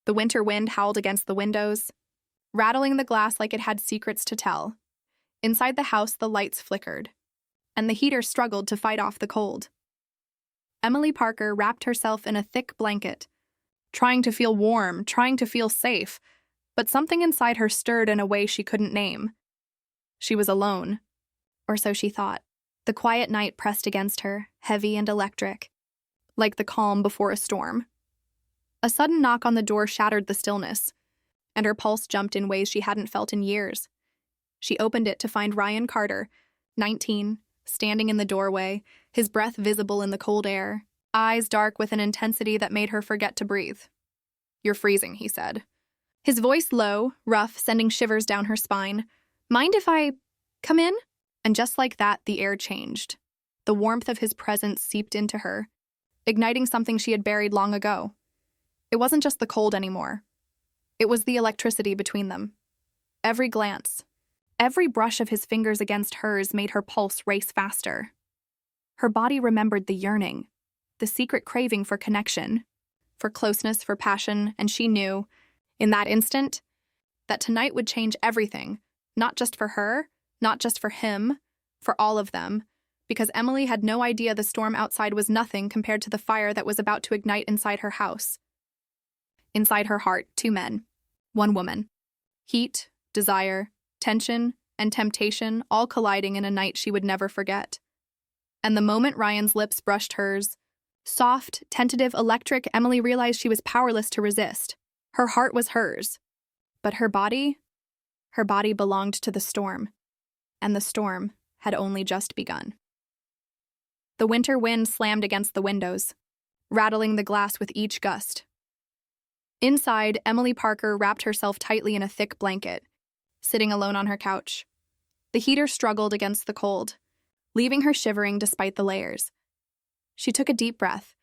The winter wind howled against the windows, rattling the glass like it had secrets to tell. Inside the house, the lights flickered, and the heater struggled to fight off the cold. Emily Parker wrapped herself in a thick blanket, trying to feel warm, trying to feel safe, but something inside her stirred in a way she couldn't name. She was alone, or so she thought. The quiet night pressed against her, heavy and electric, like the calm before a storm. A sudden knock on the door shattered the stillness, and her pulse jumped in ways she hadn't felt in years. She opened it to find Ryan Carter, 19, standing in the doorway, his breath visible in the cold air, eyes dark with an intensity that made her forget to breathe. "You're freezing," he said. His voice low, rough, sending shivers down her spine. "Mind if I come in?" And just like that, the air changed. The warmth of his presence seeped into her, igniting something she had buried long ago. It wasn't just the cold anymore. It was the electricity between them. Every glance, every brush of his fingers against hers made her pulse race faster. Her body remembered the yearning, the secret craving for connection, for closeness, for passion, and she knew, in that instant, that tonight would change everything, not just for her, not just for him, for all of them, because Emily had no idea the storm outside was nothing compared to the fire that was about to ignite inside her house. Inside her heart, 2 men, 1 woman. Heat, desire, tension, and temptation all colliding in a night she would never forget. And the moment Ryan's lips brushed hers, soft, tentative, electric, Emily realized she was powerless to resist. Her heart was hers, but her body belonged to the storm, and the storm had only just begun. The winter wind slammed against the windows, rattling the glass with each gust. Inside, Emily Parker wrapped herself tightly in a thick blanket, sitting alone on her couch. The heater struggled against the cold, leaving her shivering despite the layers. She took a deep breath,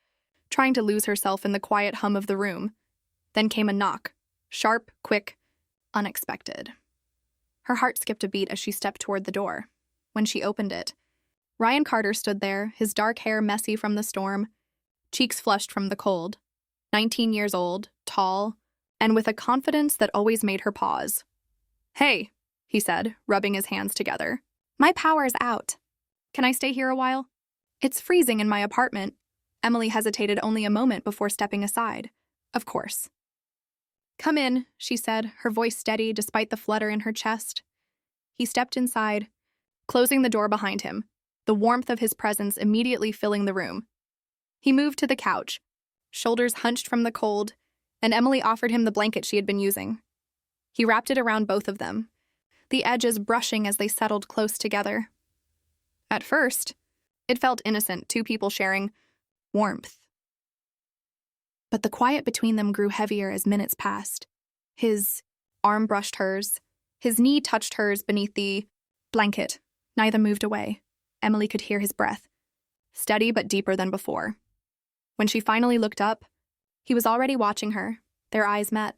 trying to lose herself in the quiet hum of the room. Then came a knock, sharp, quick, unexpected. Her heart skipped a beat as she stepped toward the door. When she opened it, Ryan Carter stood there, his dark hair messy from the storm, cheeks flushed from the cold. 19 years old, tall, and with a confidence that always made her pause. "Hey," he said, rubbing his hands together. "My power's out. Can I stay here a while? It's freezing in my apartment." Emily hesitated only a moment before stepping aside. "Of course." "Come in," she said, her voice steady despite the flutter in her chest. He stepped inside, closing the door behind him, the warmth of his presence immediately filling the room. He moved to the couch, shoulders hunched from the cold, and Emily offered him the blanket she had been using. He wrapped it around both of them, the edges brushing as they settled close together. At first, it felt innocent, 2 people sharing warmth. But the quiet between them grew heavier as minutes passed. His arm brushed hers, his knee touched hers beneath the blanket. Neither moved away. Emily could hear his breath, steady but deeper than before. When she finally looked up, he was already watching her. Their eyes met,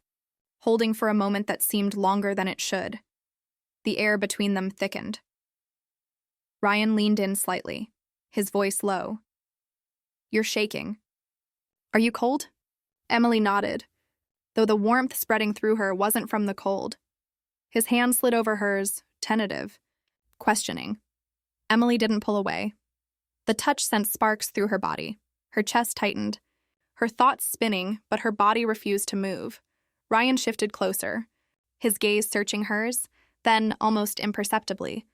holding for a moment that seemed longer than it should. The air between them thickened. Ryan leaned in slightly, his voice low. "You're shaking. Are you cold?" Emily nodded, though the warmth spreading through her wasn't from the cold. His hand slid over hers, tentative, questioning. Emily didn't pull away. The touch sent sparks through her body. Her chest tightened, her thoughts spinning, but her body refused to move. Ryan shifted closer, his gaze searching hers, then, almost imperceptibly,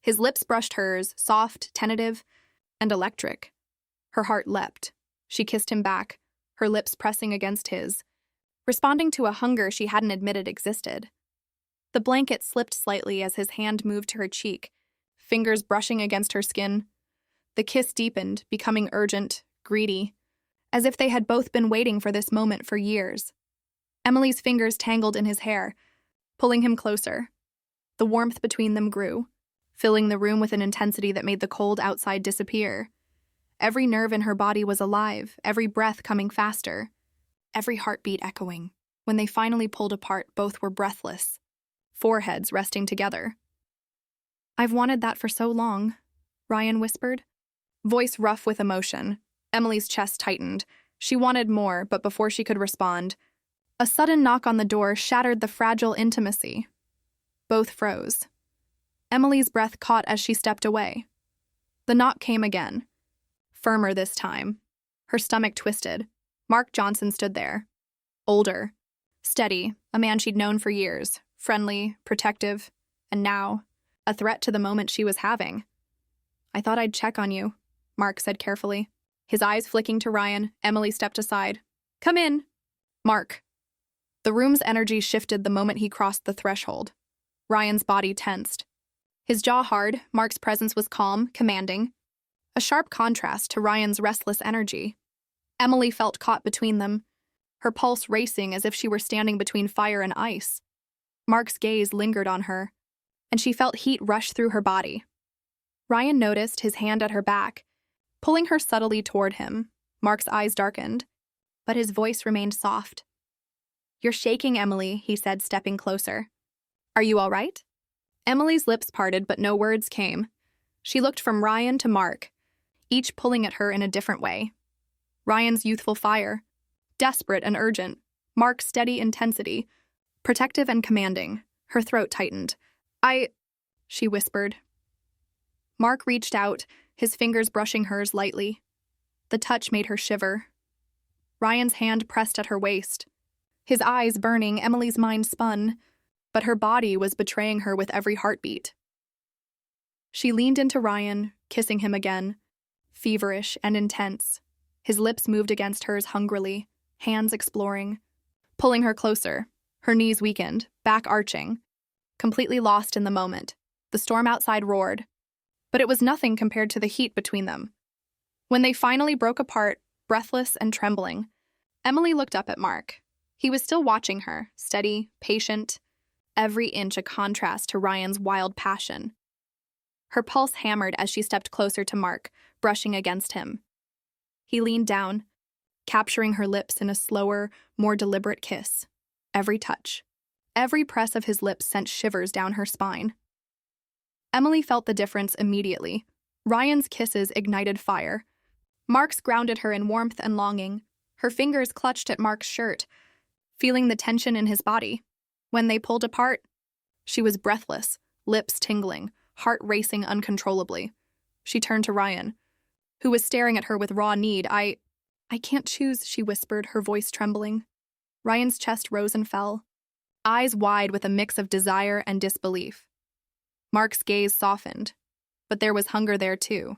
his lips brushed hers, soft, tentative, and electric. Her heart leapt. She kissed him back, her lips pressing against his, responding to a hunger she hadn't admitted existed. The blanket slipped slightly as his hand moved to her cheek, fingers brushing against her skin. The kiss deepened, becoming urgent, greedy, as if they had both been waiting for this moment for years. Emily's fingers tangled in his hair, pulling him closer. The warmth between them grew, filling the room with an intensity that made the cold outside disappear. Every nerve in her body was alive, every breath coming faster, every heartbeat echoing. When they finally pulled apart, both were breathless, foreheads resting together. "I've wanted that for so long," Ryan whispered, voice rough with emotion. Emily's chest tightened. She wanted more, but before she could respond, A sudden knock on the door shattered the fragile intimacy. Both froze. Emily's breath caught as she stepped away. The knock came again. Firmer this time. Her stomach twisted. Mark Johnson stood there. Older. Steady, a man she'd known for years. Friendly, protective, and now, a threat to the moment she was having. "I thought I'd check on you," Mark said carefully. His eyes flicking to Ryan, Emily stepped aside. "Come in." "Mark." The room's energy shifted the moment he crossed the threshold. Ryan's body tensed. His jaw hard, Mark's presence was calm, commanding. A sharp contrast to Ryan's restless energy. Emily felt caught between them, her pulse racing as if she were standing between fire and ice. Mark's gaze lingered on her, and she felt heat rush through her body. Ryan noticed his hand at her back, pulling her subtly toward him. Mark's eyes darkened, but his voice remained soft. "You're shaking, Emily," he said, stepping closer. "Are you all right?" Emily's lips parted, but no words came. She looked from Ryan to Mark, each pulling at her in a different way. Ryan's youthful fire, desperate and urgent. Mark's steady intensity, protective and commanding. Her throat tightened. She whispered. Mark reached out, his fingers brushing hers lightly. The touch made her shiver. Ryan's hand pressed at her waist. His eyes burning, Emily's mind spun, but her body was betraying her with every heartbeat. She leaned into Ryan, kissing him again, feverish and intense. His lips moved against hers hungrily, hands exploring, pulling her closer. Her knees weakened, back arching, completely lost in the moment. The storm outside roared, but it was nothing compared to the heat between them. When they finally broke apart, breathless and trembling, Emily looked up at Mark. He was still watching her, steady, patient, every inch a contrast to Ryan's wild passion. Her pulse hammered as she stepped closer to Mark, brushing against him. He leaned down, capturing her lips in a slower, more deliberate kiss. Every touch, every press of his lips sent shivers down her spine. Emily felt the difference immediately. Ryan's kisses ignited fire. Mark's grounded her in warmth and longing. Her fingers clutched at Mark's shirt, feeling the tension in his body. When they pulled apart, she was breathless, lips tingling, heart racing uncontrollably. She turned to Ryan, who was staring at her with raw need. I can't choose," she whispered, her voice trembling. Ryan's chest rose and fell, eyes wide with a mix of desire and disbelief. Mark's gaze softened, but there was hunger there too.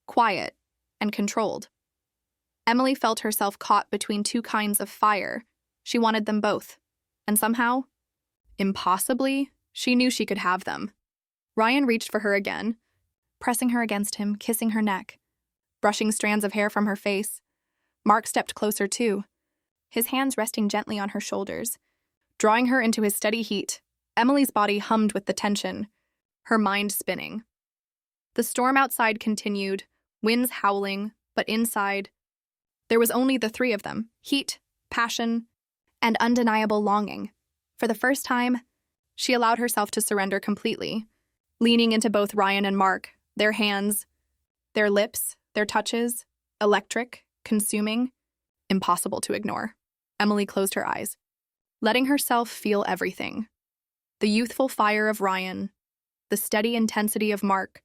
Quiet and controlled. Emily felt herself caught between two kinds of fire. She wanted them both, and somehow, impossibly, she knew she could have them. Ryan reached for her again, pressing her against him, kissing her neck, brushing strands of hair from her face. Mark stepped closer too, his hands resting gently on her shoulders, drawing her into his steady heat. Emily's body hummed with the tension, her mind spinning. The storm outside continued, winds howling, but inside, there was only the three of them, heat, passion, and undeniable longing. For the first time, she allowed herself to surrender completely, leaning into both Ryan and Mark, their hands, their lips, their touches, electric, consuming, impossible to ignore. Emily closed her eyes, letting herself feel everything. The youthful fire of Ryan, the steady intensity of Mark,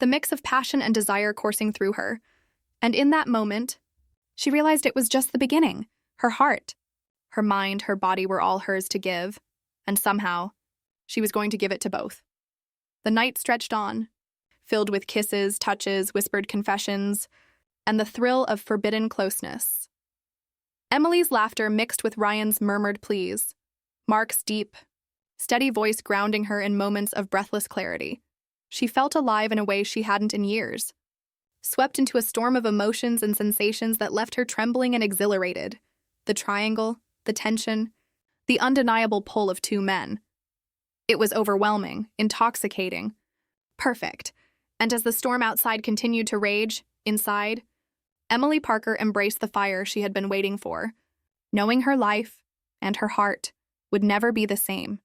the mix of passion and desire coursing through her. And in that moment, she realized it was just the beginning. Her heart, her mind, her body were all hers to give, and somehow, she was going to give it to both. The night stretched on, filled with kisses, touches, whispered confessions, and the thrill of forbidden closeness. Emily's laughter mixed with Ryan's murmured pleas, Mark's deep, steady voice grounding her in moments of breathless clarity. She felt alive in a way she hadn't in years, swept into a storm of emotions and sensations that left her trembling and exhilarated. The triangle, the tension, the undeniable pull of two men. It was overwhelming, intoxicating, perfect. And as the storm outside continued to rage, inside, Emily Parker embraced the fire she had been waiting for, knowing her life and her heart would never be the same.